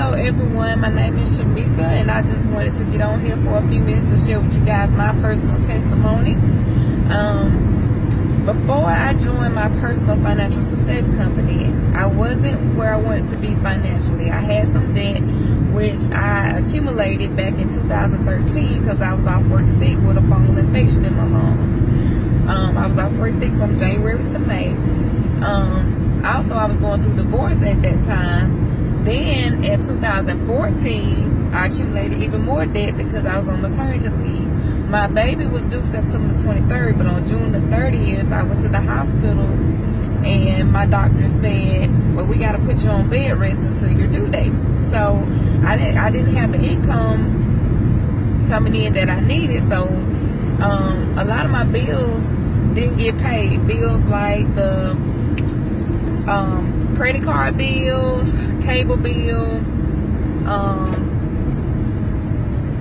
Hello everyone, my name is Shamika, and I just wanted to get on here for a few minutes to share with you guys my personal testimony. Before I joined my personal financial success company, I wasn't where I wanted to be financially. I had some debt which I accumulated back in 2013 because I was off work sick with a fungal infection in my lungs. I was off work sick from January to May. Also, I was going through divorce at that time. Then in 2014, I accumulated even more debt because I was on maternity leave. My baby was due September 23rd, but on June the 30th, I went to the hospital and my doctor said, well, we got to put you on bed rest until your due date. So I didn't have the income coming in that I needed. So a lot of my bills didn't get paid. Bills like the credit card bills, cable bill,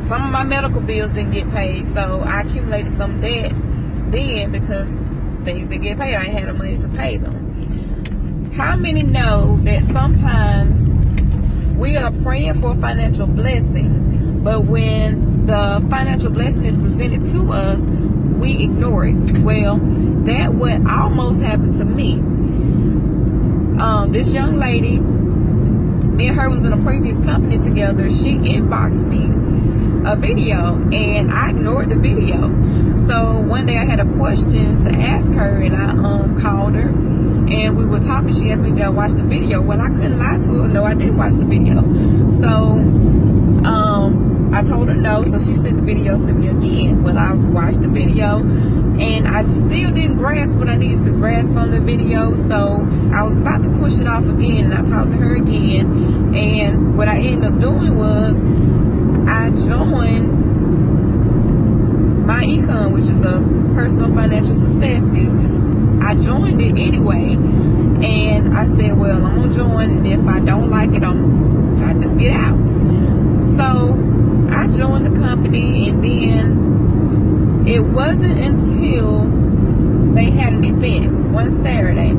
some of my medical bills didn't get paid. So I accumulated some debt then because things didn't get paid. I ain't had the money to pay them. How many know that sometimes we are praying for financial blessings, but when the financial blessing is presented to us, we ignore it? Well, that what almost happened to me. This young lady, me and her was in a previous company together. She inboxed me a video and I ignored the video. So one day I had a question to ask her and I called her and we were talking. She asked me, did I watch the video? Well, I couldn't lie to her. No, I didn't watch the video. So I told her no, so she sent the video to me again. Well, I watched the video and I still didn't grasp what I needed to grasp from the video. So I was about to push it off again and I talked to her again. And what I ended up doing was I joined MyEcon, which is a personal financial success business. I joined it anyway, and I said, well, I'm gonna join, and if I don't like it, I just get out. So I joined the company, and then it wasn't until they had an event, it was one Saturday,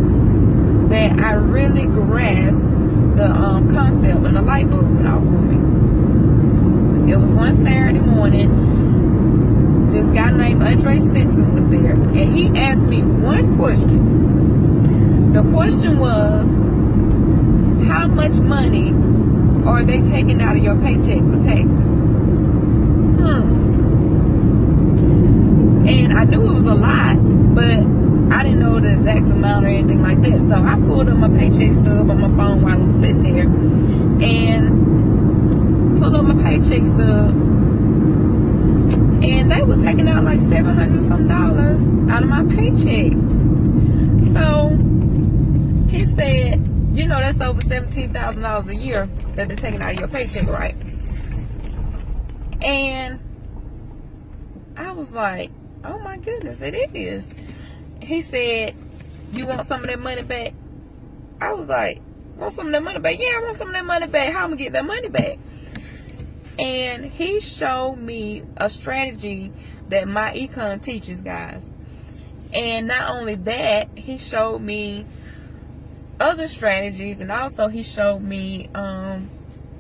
that I really grasped the concept, and the light bulb went off for me. It was one Saturday morning. This guy named Andre Stinson was there, and he asked me one question. The question was, how much money are they taking out of your paycheck for taxes? And I knew it was a lot, but I didn't know the exact amount or anything like that. So I pulled up my paycheck stub on my phone while I'm sitting there, and pulled up my paycheck stub. And they were taking out like $700 some out of my paycheck. So he said, you know, that's over $17,000 a year that they're taking out of your paycheck, right? And I was like, oh my goodness, it is. He said, you want some of that money back? I was like, want some of that money back? Yeah, I want some of that money back. How am I gonna get that money back? And he showed me a strategy that MyEcon teaches, guys. And not only that, he showed me other strategies, and also he showed me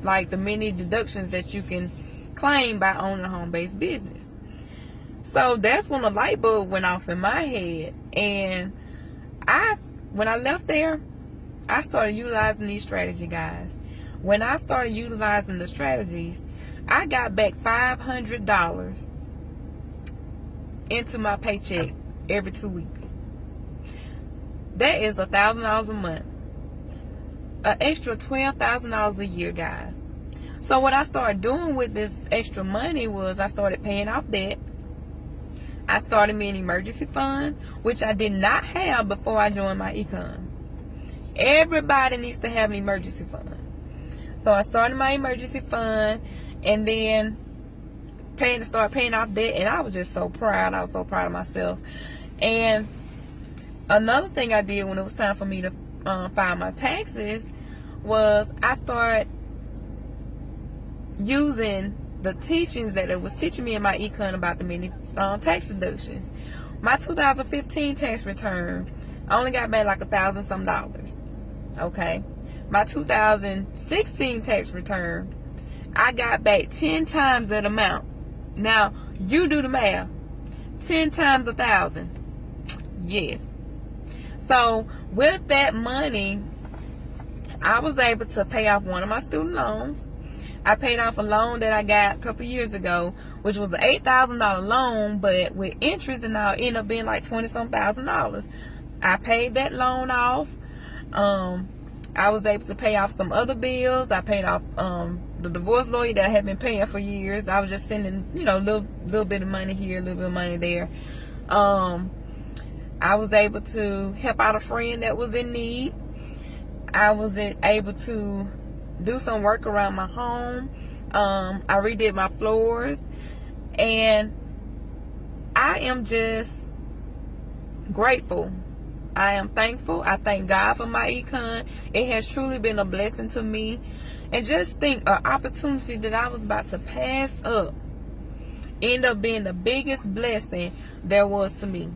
like the many deductions that you can claim by owning a home-based business. So that's when the light bulb went off in my head. And when I left there, I started utilizing these strategies, guys. When I started utilizing the strategies, I got back $500 into my paycheck every 2 weeks. That is $1,000 a month. An extra $12,000 a year, guys. So what I started doing with this extra money was I started paying off debt. I started me an emergency fund, which I did not have before I joined MyEcon. Everybody needs to have an emergency fund. So I started my emergency fund, and then start paying off debt, and I was just so proud. I was so proud of myself. And another thing I did when it was time for me to file my taxes was I started using the teachings that it was teaching me in MyEcon about the many tax deductions. My 2015 tax return, I only got back like $1,000 some. Okay, my 2016 tax return, I got back 10 times that amount. Now, you do the math. 10 times 1,000. Yes. So, with that money, I was able to pay off one of my student loans. I paid off a loan that I got a couple years ago, which was an $8,000 loan, but with interest and all, it ended up being like $20-some thousand. I paid that loan off. I was able to pay off some other bills. I paid off the divorce lawyer that I had been paying for years. I was just sending, a little bit of money here, a little bit of money there. I was able to help out a friend that was in need. I was able to do some work around my home. I redid my floors. And I am just grateful. I am thankful. I thank God for MyEcon. It has truly been a blessing to me. And just think, an opportunity that I was about to pass up ended up being the biggest blessing there was to me.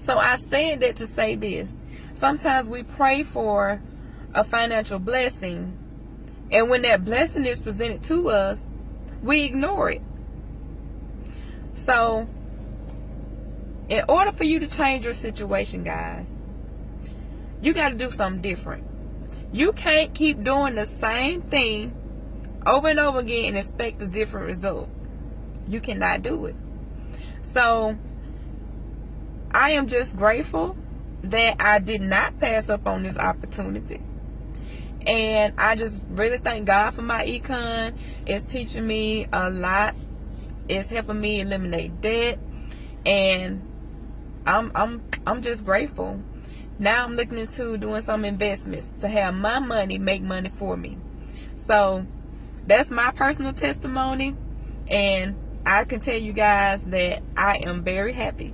So I said that to say this. Sometimes we pray for a financial blessing, and when that blessing is presented to us, we ignore it. So, in order for you to change your situation, guys, you got to do something different. You can't keep doing the same thing over and over again and expect a different result. You cannot do it. So, I am just grateful that I did not pass up on this opportunity. And I just really thank God for MyEcon. It's teaching me a lot. It's helping me eliminate debt. And I'm just grateful. Now I'm looking into doing some investments to have my money make money for me. So that's my personal testimony. And I can tell you guys that I am very happy.